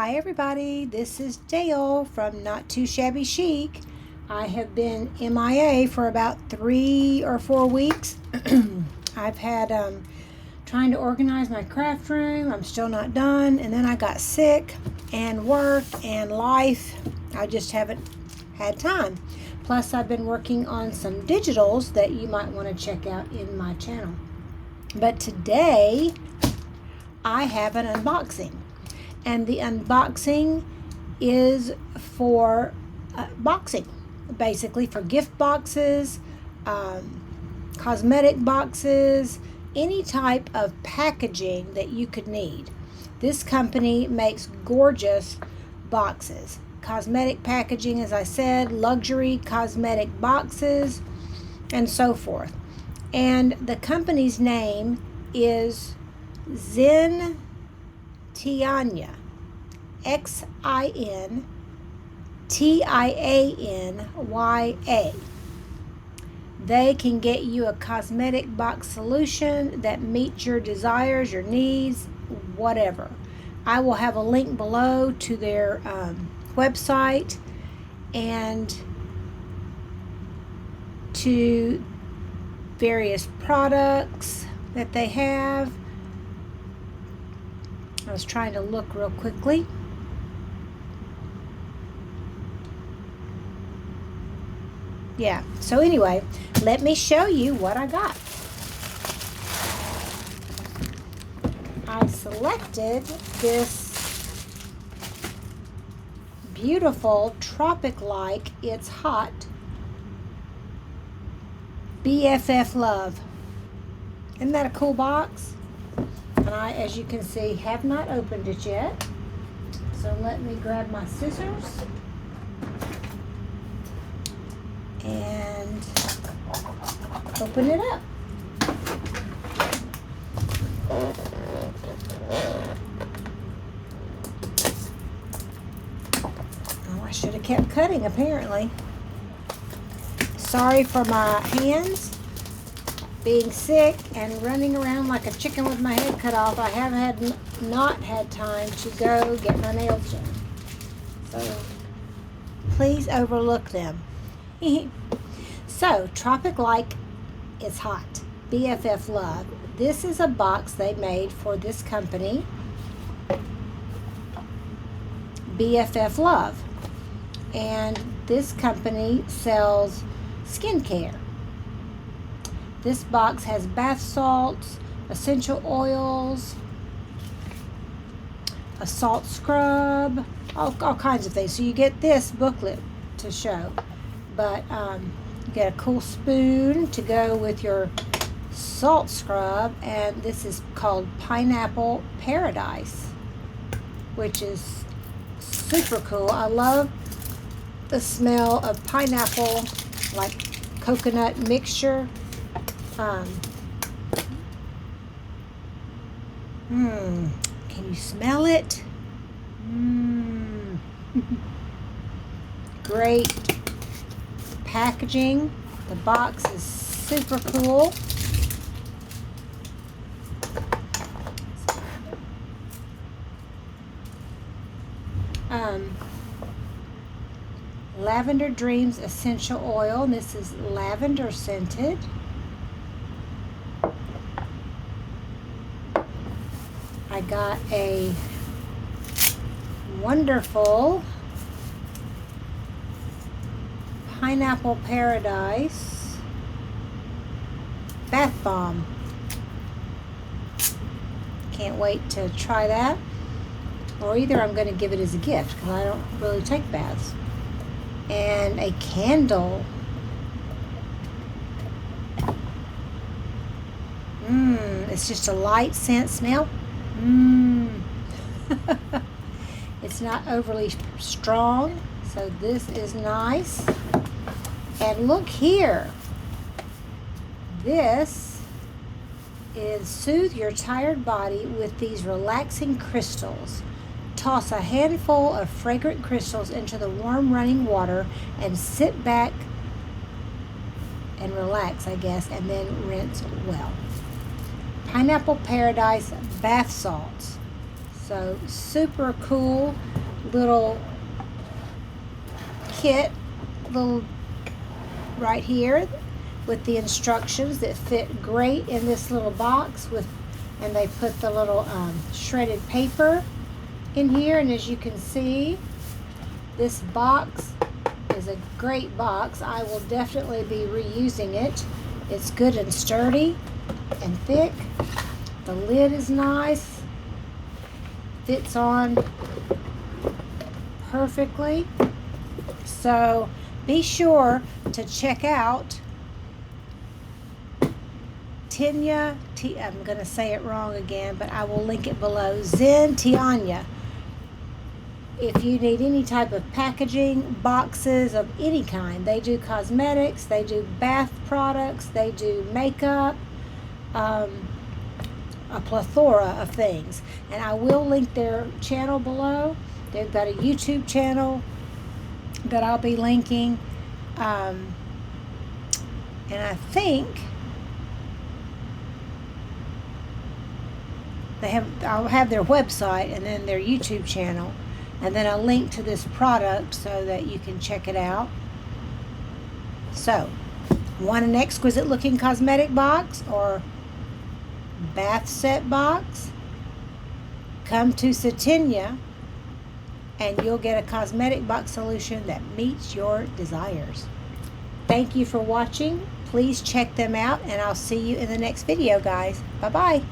Hi everybody, this is Dale from Not Too Shabby Chic. I have been MIA for about 3 or 4 weeks. I've had trying to organize my craft room. I'm still not done, and then I got sick and work and life. I just haven't had time. Plus I've been working on some digitals that you might want to check out in my channel. But today I have an unboxing. And the unboxing is for boxing, basically for gift boxes, cosmetic boxes, any type of packaging that you could need. This company makes gorgeous boxes. Cosmetic packaging, as I said, luxury cosmetic boxes, and so forth. And the company's name is Xin Tianya, XINTIANYA. They can get you a cosmetic box solution that meets your desires, your needs, whatever. I will have a link below to their website and to various products that they have. I was trying to look real quickly. Yeah, so anyway, let me show you what I got. I selected this beautiful tropic-like, it's hot, BFF Love. Isn't that a cool box? And I, as you can see, have not opened it yet. So let me grab my scissors and open it up. Oh, I should have kept cutting, apparently. Sorry for my hands. Being sick and running around like a chicken with my head cut off, I have not had time to go get my nails done. So please overlook them. So, Tropic Like is hot. BFF Love. This is a box they made for this company, BFF Love. And this company sells skincare. This box has bath salts, essential oils, a salt scrub, all kinds of things. So you get this booklet to show. But you get a cool spoon to go with your salt scrub. And this is called Pineapple Paradise, which is super cool. I love the smell of pineapple, like coconut mixture. Can you smell it? Great packaging. The box is super cool. Lavender Dreams essential oil, and this is lavender scented. I got a wonderful Pineapple Paradise bath bomb. Can't wait to try that. Or either I'm going to give it as a gift because I don't really take baths. And a candle. It's just a light scent smell. It's not overly strong, so this is nice. And look here. This is soothe your tired body with these relaxing crystals. Toss a handful of fragrant crystals into the warm running water and sit back and relax, I guess, and then rinse well. Pineapple Paradise bath salts. So super cool little kit, little right here with the instructions that fit great in this little box and they put the little shredded paper in here, and as you can see, this box is a great box. I will definitely be reusing it. It's good and sturdy and thick. The lid is nice, fits on perfectly. So be sure to check out Tianya, I'm going to say it wrong again, but I will link it below. Xin Tianya. If you need any type of packaging, boxes of any kind, they do cosmetics, they do bath products, they do makeup, a plethora of things. And I will link their channel below. They've got a YouTube channel that I'll be linking. And I think I'll have their website and then their YouTube channel, and then a link to this product so that you can check it out. So, want an exquisite looking cosmetic box or bath set box? Come to Satiny and you'll get a cosmetic box solution that meets your desires. Thank you for watching. Please check them out, and I'll see you in the next video, guys. Bye-bye.